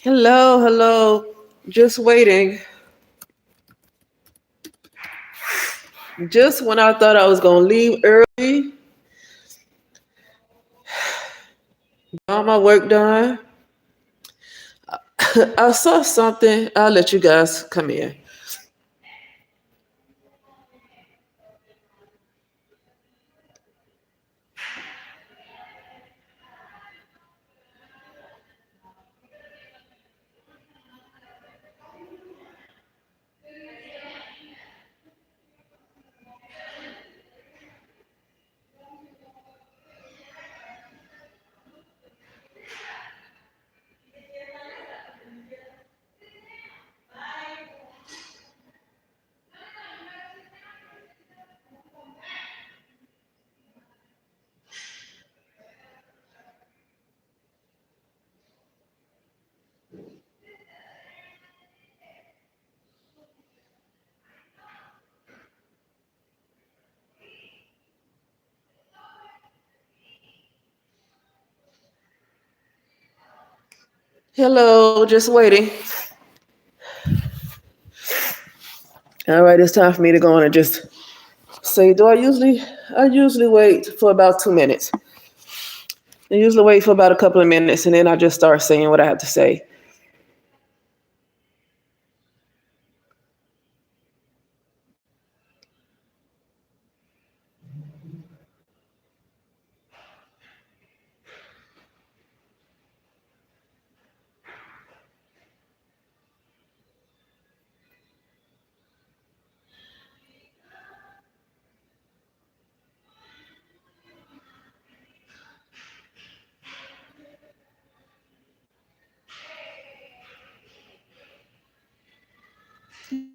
Hello, hello. Just waiting. Just when I thought I was going to leave early, all my work done, I saw something. I'll let you guys come in. Hello, just waiting. All right, it's time for me to go on and just say, I usually wait for about 2 minutes. I usually wait for about a couple of minutes and then I just start saying what I have to say.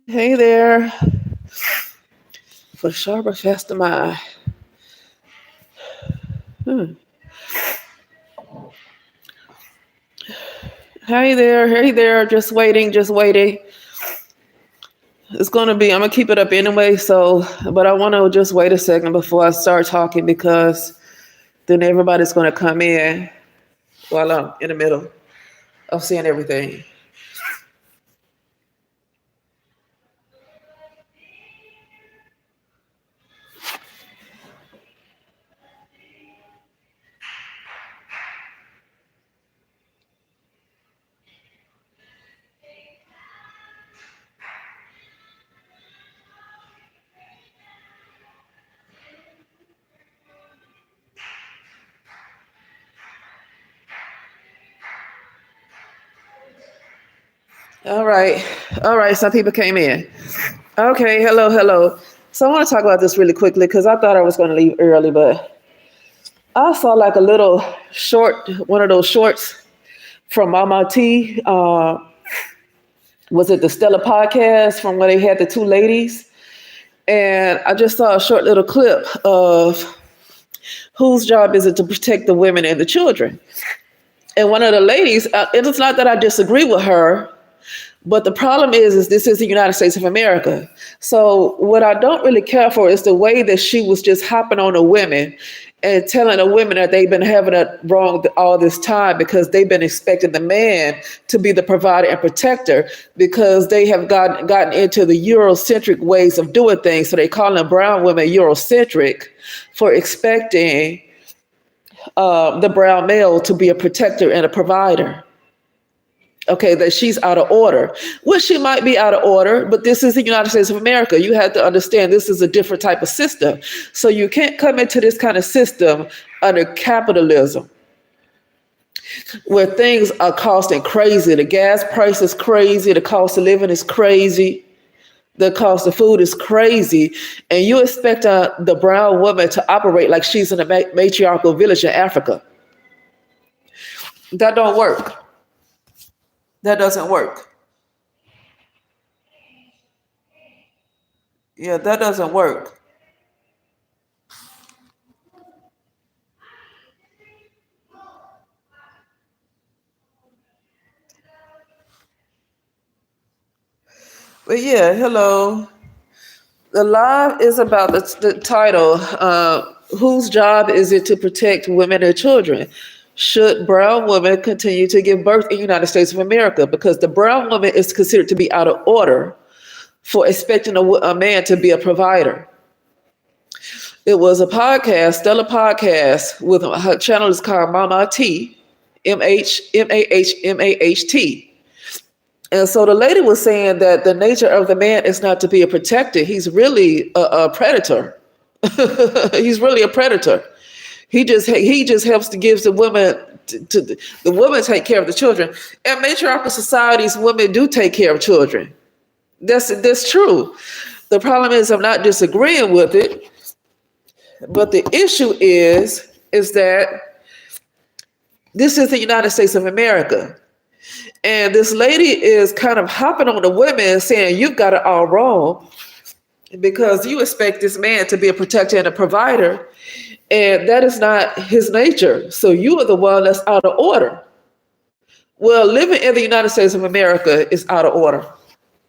Hey there, for sharper, faster mind. Hmm. Hey there, just waiting, just waiting. I'm gonna keep it up anyway, but I wanna just wait a second before I start talking because then everybody's gonna come in while I'm in the middle of seeing everything. All right, all right, some people came in. Okay, hello, hello. So I want to talk about this really quickly because I thought I was gonna leave early, but I saw like a little short, one of those shorts from Mama T. Was it the Stella podcast from where they had the two ladies? And I just saw a short little clip of whose job is it to protect the women and the children. And one of the ladies, and it's not that I disagree with her, but the problem is this is the United States of America. So what I don't really care for is the way that she was just hopping on the women and telling the women that they've been having it wrong all this time because they've been expecting the man to be the provider and protector because they have gotten into the Eurocentric ways of doing things. So they call them brown women Eurocentric for expecting the brown male to be a protector and a provider. Okay, that she's out of order. Well, she might be out of order, but this is the United States of America. You have to understand this is a different type of system. So you can't come into this kind of system under capitalism where things are costing crazy. The gas price is crazy. The cost of living is crazy. The cost of food is crazy. And you expect the brown woman to operate like she's in a matriarchal village in Africa. That don't work. That doesn't work. Yeah, that doesn't work. But yeah, hello. The live is about the title. Whose job is it to protect women and children? Should brown women continue to give birth in the United States of America? Because the brown woman is considered to be out of order for expecting a man to be a provider. It was a podcast, stellar podcast, with her channel is called Mama T, Mahmaht. And so the lady was saying that the nature of the man is not to be a protector. He's really a predator. He's really a predator. He just helps to give the women to the women take care of the children. In matriarchal societies, women do take care of children. That's true. The problem is I'm not disagreeing with it, but the issue is that this is the United States of America. And this lady is kind of hopping on the women saying, you've got it all wrong because you expect this man to be a protector and a provider, and that is not his nature. So you are the one that's out of order. Well, living in the United States of America is out of order.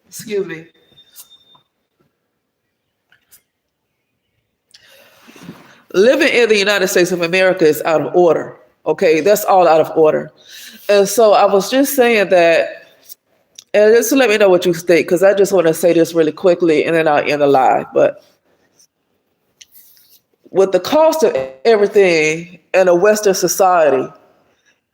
Excuse me. Living in the United States of America is out of order. Okay, that's all out of order. And so I was just saying that, and just let me know what you think, because I just want to say this really quickly and then I'll end the live. But with the cost of everything in a Western society,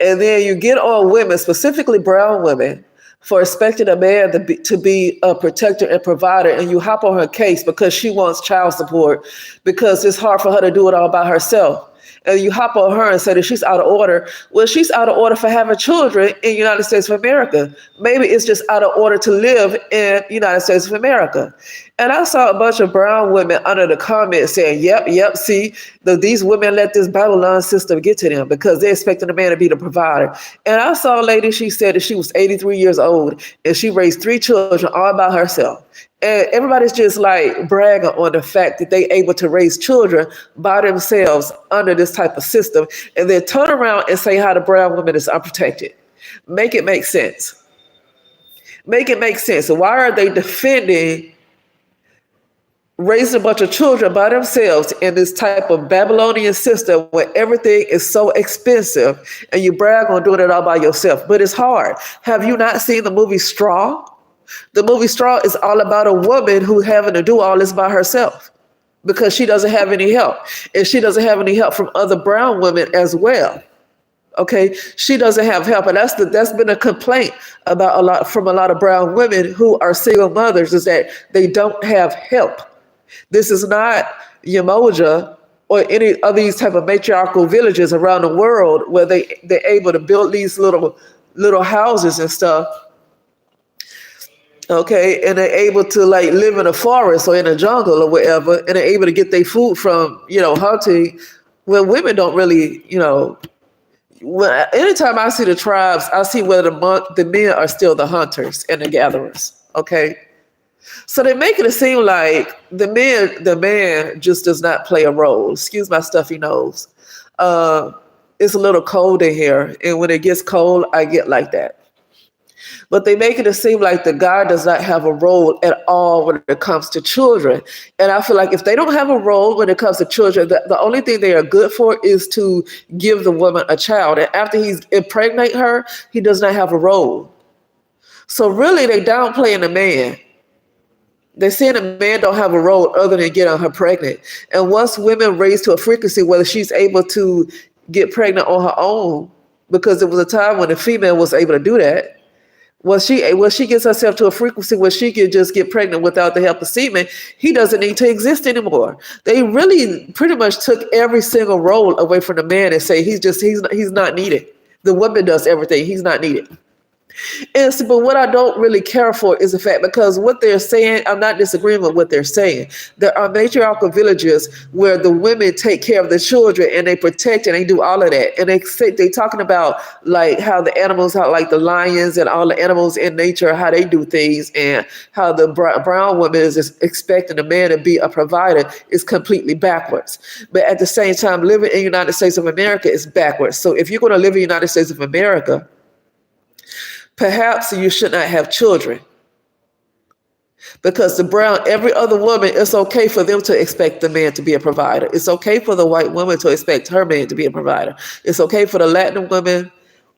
and then you get on women, specifically brown women, for expecting a man to be a protector and provider, and you hop on her case because she wants child support, because it's hard for her to do it all by herself. And you hop on her and say that she's out of order. Well, she's out of order for having children in the United States of America. Maybe it's just out of order to live in the United States of America. And I saw a bunch of brown women under the comments saying, yep, see, these women let this Babylon system get to them because they're expecting a man to be the provider. And I saw a lady, she said that she was 83 years old and she raised 3 children all by herself. And everybody's just like bragging on the fact that they able to raise children by themselves under this type of system, and then turn around and say how the brown woman is unprotected. Make it make sense. Make it make sense. Why are they defending raising a bunch of children by themselves in this type of Babylonian system where everything is so expensive and you brag on doing it all by yourself? But it's hard. Have you not seen the movie Straw? The movie Straw is all about a woman who having to do all this by herself because she doesn't have any help. And she doesn't have any help from other brown women as well. Okay, she doesn't have help. And that's been a complaint about a lot of brown women who are single mothers, is that they don't have help. This is not Yemoja or any of these type of matriarchal villages around the world where they're able to build these little houses and stuff. Okay, and they're able to like live in a forest or in a jungle or wherever, and they're able to get their food from, hunting. Well, women don't really, anytime I see the tribes, I see where the men are still the hunters and the gatherers. Okay, so they're making it seem like the man just does not play a role. Excuse my stuffy nose. It's a little cold in here, and when it gets cold, I get like that. But they make it seem like the guy does not have a role at all when it comes to children. And I feel like if they don't have a role when it comes to children, the only thing they are good for is to give the woman a child. And after he's impregnate her, he does not have a role. So really, they downplaying the man. They're saying the man don't have a role other than getting her pregnant. And once women raise to a frequency whether she's able to get pregnant on her own, because there was a time when the female was able to do that, when she gets herself to a frequency where she can just get pregnant without the help of semen, he doesn't need to exist anymore. They really pretty much took every single role away from the man and say he's not needed. The woman does everything. He's not needed. But what I don't really care for is the fact, because what they're saying, I'm not disagreeing with what they're saying. There are matriarchal villages where the women take care of the children and they protect and they do all of that. And they talking about like how the animals, how like the lions and all the animals in nature, how they do things, and how the brown woman is expecting a man to be a provider is completely backwards. But at the same time, living in the United States of America is backwards. So if you're going to live in the United States of America, perhaps you should not have children. Because every other woman, it's okay for them to expect the man to be a provider. It's okay for the white woman to expect her man to be a provider. It's okay for the Latin woman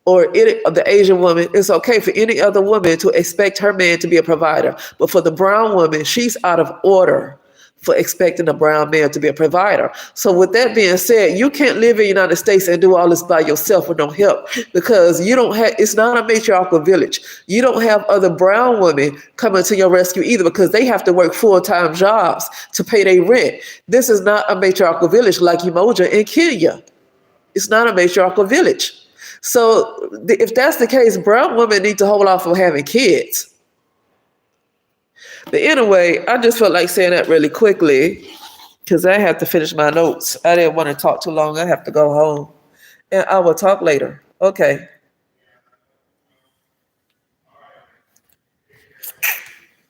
or the Asian woman. It's okay for any other woman to expect her man to be a provider. But for the brown woman, she's out of order for expecting a brown man to be a provider. So with that being said, you can't live in the United States and do all this by yourself with no help, because you don't have, it's not a matriarchal village. You don't have other brown women coming to your rescue either, because they have to work full-time jobs to pay their rent. This is not a matriarchal village like Umoja in Kenya. It's not a matriarchal village. So if that's the case, brown women need to hold off from having kids. But anyway, I just felt like saying that really quickly because I have to finish my notes. I didn't want to talk too long. I have to go home. And I will talk later. Okay.